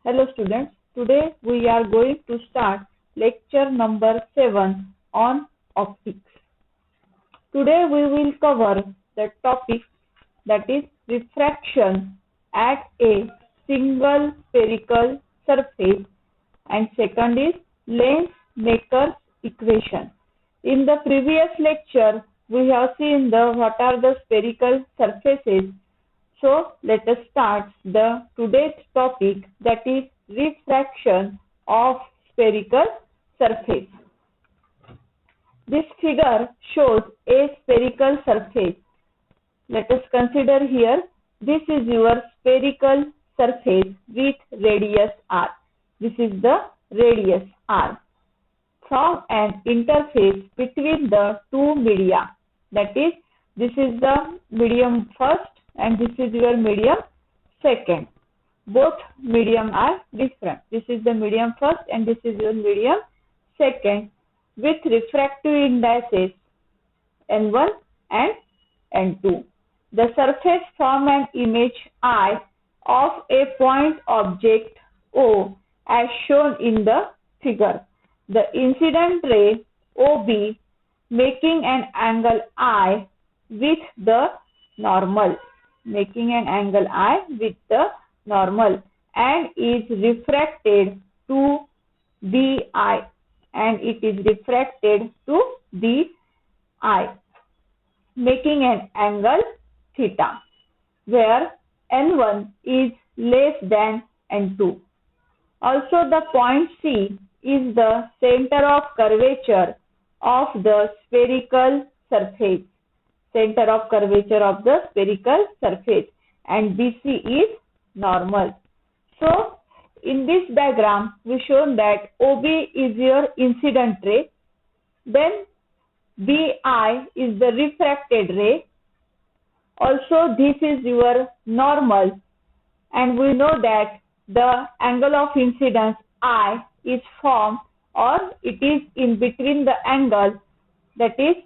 Hello students, today we are going to start lecture number 7 on optics. Today we will cover the topic that is refraction at a single spherical surface, and second is Lens-Maker's equation. In the previous lecture we have seen what are the spherical surfaces. So let us start the today's topic, that is refraction of spherical surface. This figure shows a spherical surface. Let us consider here, this is your spherical surface with radius r. This is the radius r. From an interface between the two media, that is, this is the medium first and this is your medium second. Both medium are different. This is the medium first and this is your medium second, with refractive indices N1 and N2. The surface form an image I of a point object O as shown in the figure. The incident ray OB making an angle I with the normal, and is refracted to BI, making an angle theta, where N1 is less than N2. Also, the point C is the center of curvature of the spherical surface, and BC is normal. So, in this diagram, we shown that OB is your incident ray, then BI is the refracted ray. Also, this is your normal, and we know that the angle of incidence I is formed, or it is in between the angle, that is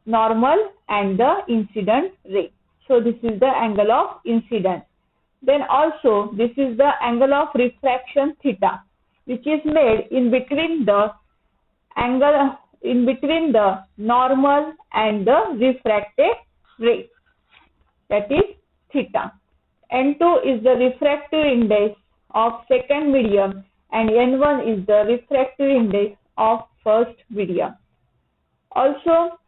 normal and the incident ray. So this is the angle of incidence. Then also this is the angle of refraction theta, which is made in between the normal and the refracted ray, that is theta. N2 is the refractive index of second medium and N1 is the refractive index of first medium. Also,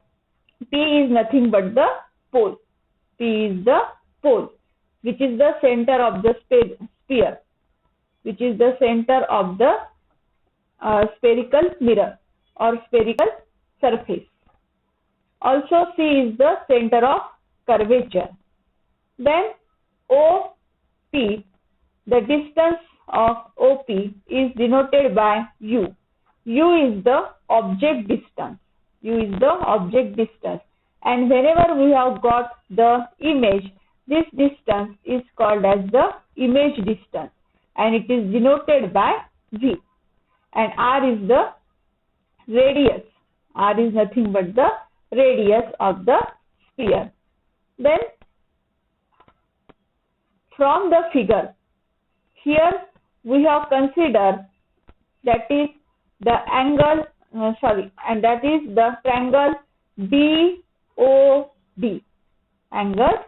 P is nothing but the pole. P is the pole, which is the center of the sphere, which is the center of the spherical mirror or spherical surface. Also, C is the center of curvature. Then OP, the distance of OP is denoted by U. U is the object distance. And whenever we have got the image, this distance is called as the image distance, and it is denoted by V. And R is the radius. R is nothing but the radius of the sphere. Then from the figure, here we have considered, that is the angle, and that is the triangle BOD. Angle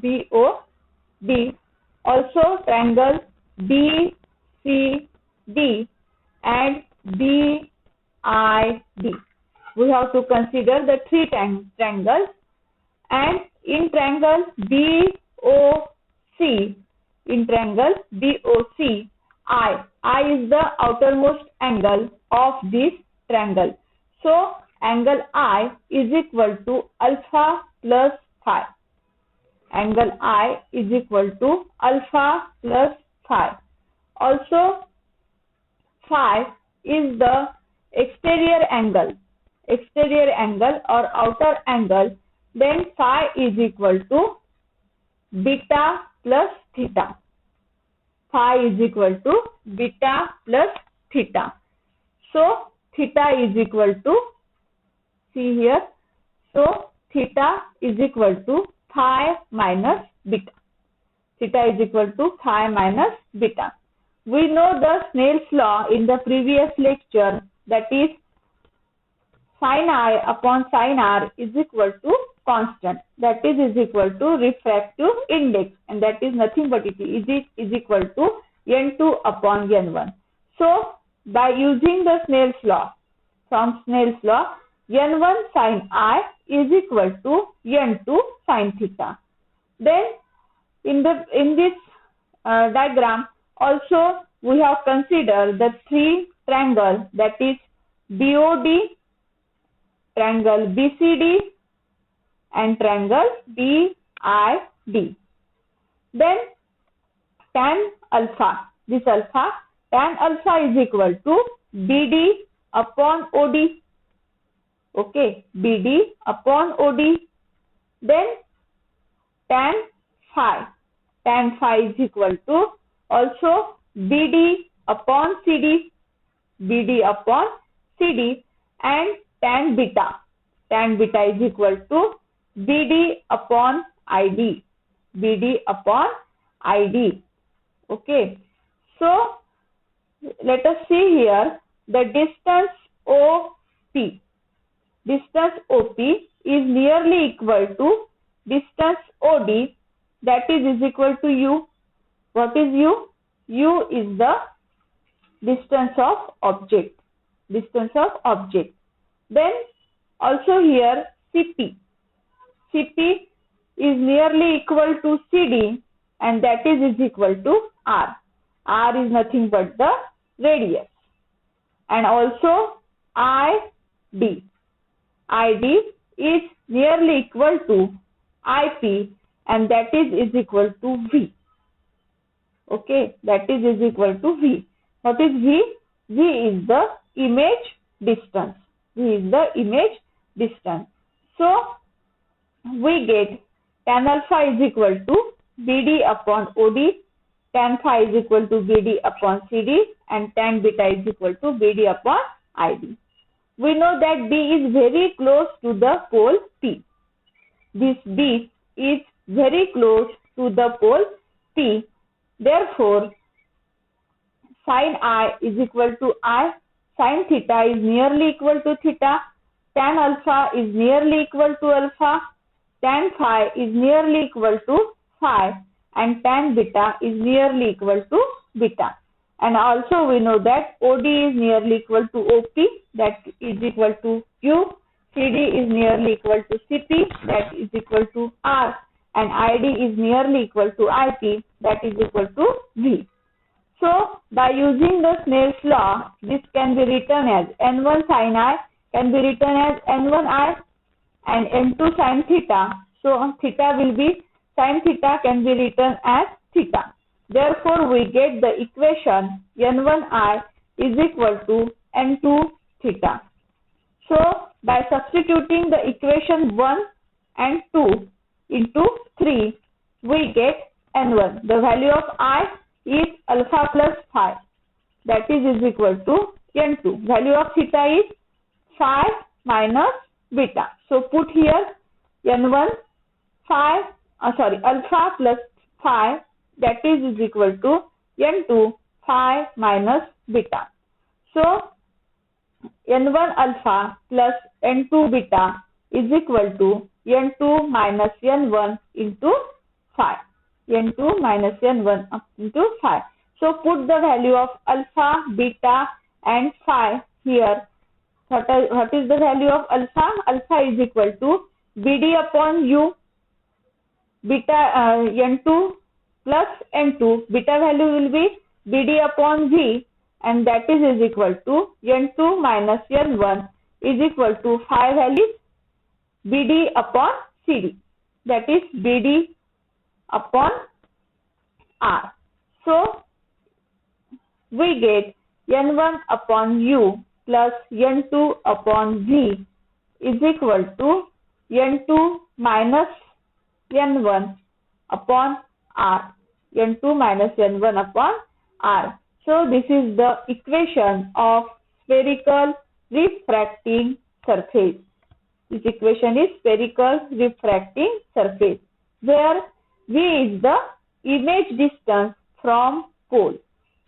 BOD. Also triangle BCD and BID. We have to consider the three triangles, and in triangle BOC, I is the outermost angle of this triangle. So angle I is equal to alpha plus phi. Also, phi is the exterior angle or outer angle. Then phi is equal to beta plus theta. So theta is equal to, see here, so theta is equal to phi minus beta. Theta is equal to phi minus beta. We know the Snell's law in the previous lecture, that is sin I upon sin R is equal to constant, that is equal to refractive index, and that is nothing but it is equal to n2 upon n1. So by using the Snell's law, from Snell's law, n1 sin I is equal to n2 sin theta. Then in this diagram also we have considered the three triangles, that is BOD, triangle BCD, and triangle BID. Then tan alpha, this alpha, tan alpha is equal to BD upon OD. Okay, BD upon OD. Then tan phi is equal to also BD upon CD, BD upon CD, and tan beta is equal to BD upon ID, BD upon ID. Okay, so let us see here the distance OP. Distance OP is nearly equal to distance OD, that is equal to U. What is U? U is the distance of object. Distance of object. Then also here CP. CP is nearly equal to CD, and that is equal to R. R is nothing but the radius. And also ID. ID is nearly equal to IP, and that is equal to V. Okay, that is equal to V. What is V? V is the image distance. V is the image distance. So we get tan alpha is equal to BD upon OD, tan phi is equal to BD upon CD, and tan beta is equal to BD upon ID. We know that D is very close to the pole P. This D is very close to the pole P. Therefore, sin I is equal to I, sin theta is nearly equal to theta, tan alpha is nearly equal to alpha, tan phi is nearly equal to phi, and tan beta is nearly equal to beta. And also we know that OD is nearly equal to OP, that is equal to Q, CD is nearly equal to CP, that is equal to R, and ID is nearly equal to IP, that is equal to V. So by using the Snell's law, this can be written as N1 sin I can be written as N1I, and N2 sin theta. So theta will be, sin theta can be written as theta. Therefore, we get the equation N1I is equal to N2 theta. So by substituting the equation 1 and 2 into 3, we get N1. The value of I is alpha plus phi, that is equal to N2. Value of theta is phi minus beta. So put here N1 alpha plus phi, that is equal to N2 phi minus beta. So N1 alpha plus N2 beta is equal to N2 minus N1 into phi. N2 minus N1 into phi. So put the value of alpha, beta and phi here. What is the value of alpha? Alpha is equal to BD upon U, beta N2 plus N2, beta value will be BD upon V, and that is equal to N2 minus N1 is equal to phi value BD upon CD, that is BD upon R. So we get N1 upon U plus N2 upon V is equal to N2 minus N1 upon R. N2 minus N1 upon R. So this is the equation of spherical refracting surface. This equation is spherical refracting surface. where V is the image distance from pole,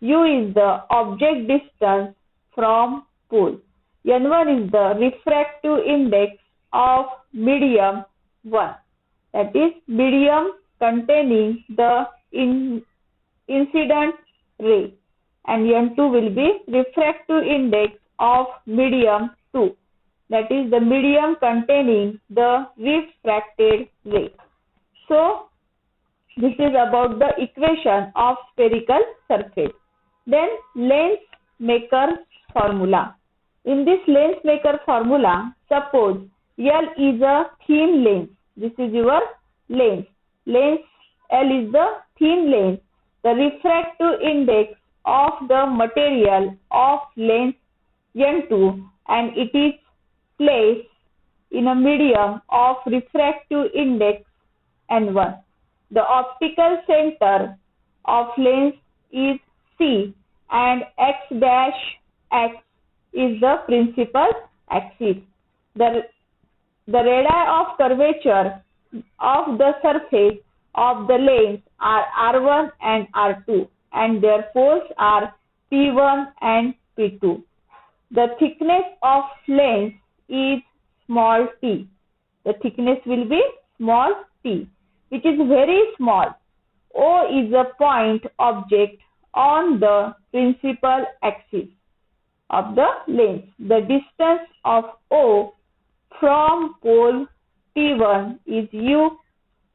U is the object distance from pole, N1 is the refractive index of medium 1, that is medium containing the incident ray, and N2 will be refractive index of medium 2, that is the medium containing the refracted ray. So this is about the equation of spherical surface. Then lens maker formula. In this lens maker formula, suppose L is a thin lens. This is your lens. Lens L is the thin lens. The refractive index of the material of lens N2, and it is placed in a medium of refractive index N1. The optical center of lens is C, and x dash x is the principal axis. The radii of curvature of the surface of the lens are R1 and R2, and their poles are P1 and P2. The thickness of lens is small t. The thickness will be small t, which is very small. O is a point object on the principal axis of the lens. The distance of O from pole P1 is U,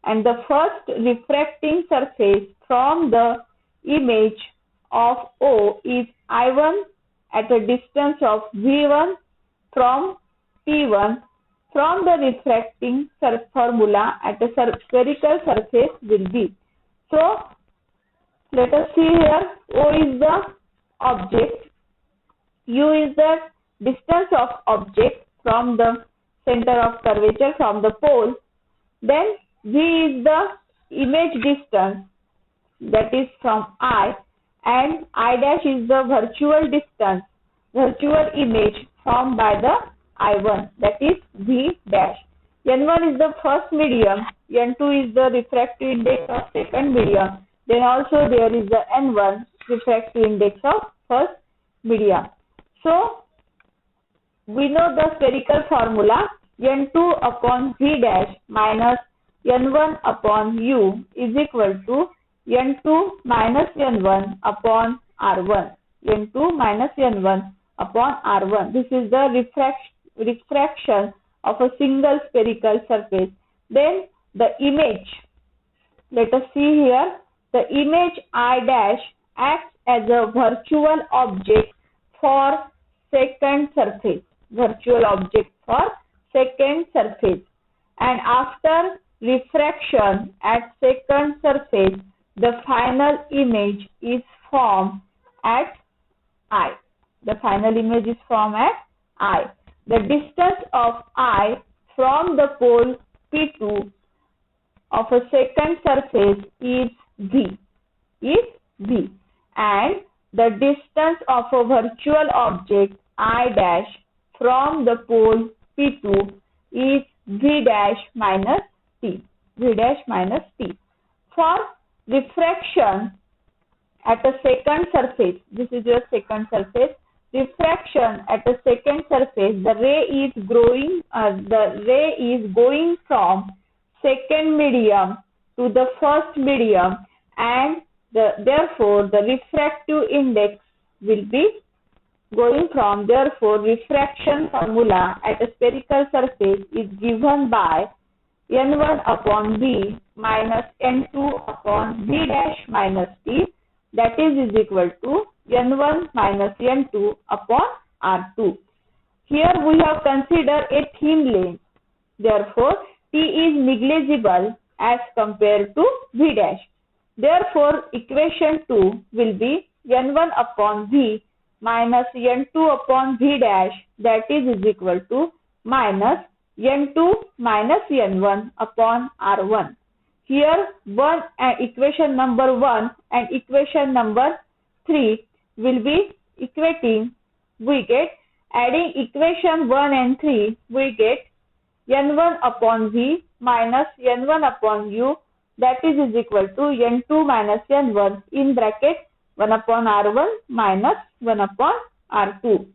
and the first refracting surface from the image of O is I1 at a distance of V1 from P1. From the refracting formula at a spherical surface will be. So let us see here. O is the object, U is the distance of object from the center of curvature from the pole, then V is the image distance, that is from I, and I dash is the virtual distance, virtual image formed by the I1, that is V dash. N1 is the first medium, N2 is the refractive index of second medium, then also there is the N1 refractive index of first medium. So we know the spherical formula, N2 upon V dash minus N1 upon U is equal to N2 minus N1 upon R1. N2 minus N1 upon R1. This is the refraction of a single spherical surface. Then the image. Let us see here. The image I dash acts as a virtual object for second surface. Virtual object for second surface. And after refraction at second surface, the final image is formed at I. The final image is formed at I. The distance of I from the pole P2 of a second surface is V. And the distance of a virtual object I dash from the pole P2 is V dash minus T. V dash minus T. For refraction at a second surface, this is your second surface. Refraction at a second surface, the ray is going from second medium to the first medium, and therefore the refractive index will be going from. Therefore, refraction formula at a spherical surface is given by N1 upon V minus N2 upon V dash minus T, that is equal to N1 minus N2 upon R2. Here we have considered a thin lens. Therefore, T is negligible as compared to V dash. Therefore, equation 2 will be N1 upon V minus N2 upon V dash, that is equal to minus N2 minus N1 upon R1. Here equation number 1 and equation number 3 will be equating. We get, adding equation 1 and 3, we get N1 upon V minus N1 upon U that is equal to n2 minus n1 in bracket 1 upon r1 minus 1 upon r2,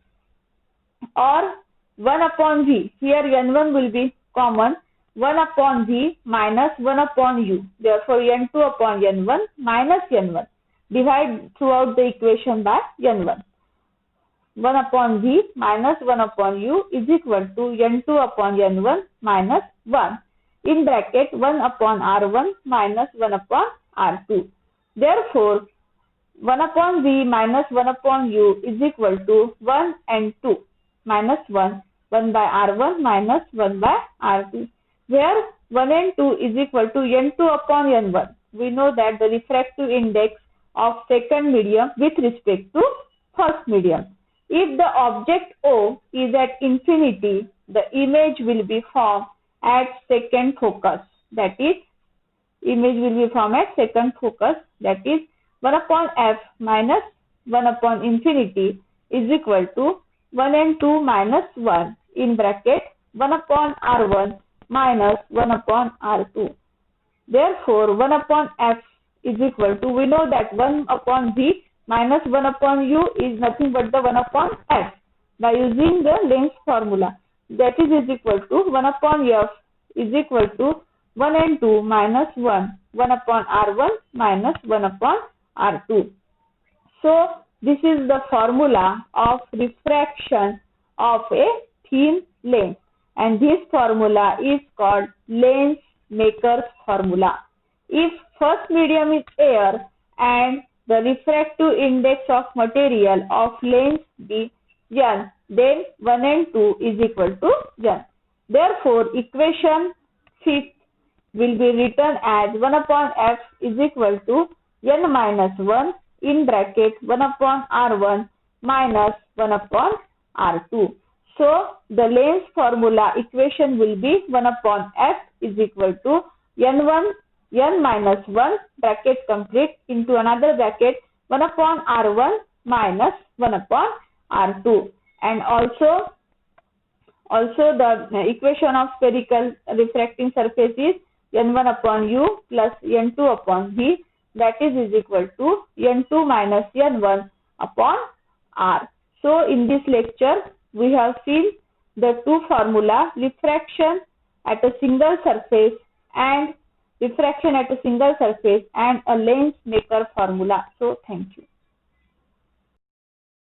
or 1 upon v. Here n1 will be common. 1 upon v minus 1 upon u. Therefore, n2 upon n1 minus n1. Divide throughout the equation by n1. 1 upon v minus 1 upon u is equal to n2 upon n1 minus 1 in bracket 1 upon r1 minus 1 upon r2. Therefore, 1 upon v minus 1 upon u is equal to 1 and 2 minus 1 by r1 minus 1 by r2, where 1 and 2 is equal to n2 upon n1. We know that the refractive index of second medium with respect to first medium. If the object O is at infinity, the image will be formed at second focus. That is, image will be formed at second focus. That is, 1 upon f minus 1 upon infinity is equal to 1 and 2 minus 1 in bracket 1 upon r1 minus 1 upon r2. Therefore, 1 upon f is equal to, we know that 1 upon v minus 1 upon u is nothing but the 1 upon f by using the Lenz formula. That is equal to 1 upon f is equal to 1 and 2 minus 1 upon r1 minus 1 upon r2. So, this is the formula of refraction of a thin lens, and this formula is called Lenz-Maker's formula. If first medium is air and the refractive index of material of lens be n, then 1 and 2 is equal to n. Therefore, equation 5th will be written as 1 upon f is equal to n minus 1 in bracket 1 upon r1 minus 1 upon r2. So, the Lenz formula equation will be 1 upon f is equal to n minus 1 bracket complete into another bracket 1 upon r1 minus 1 upon r2, and also the equation of spherical refracting surface is n1 upon u plus n2 upon v, that is equal to n2 minus n1 upon r. So, in this lecture we have seen the two formula, refraction at a single surface and refraction at a single surface, and a Lenz-Maker formula. So, thank you.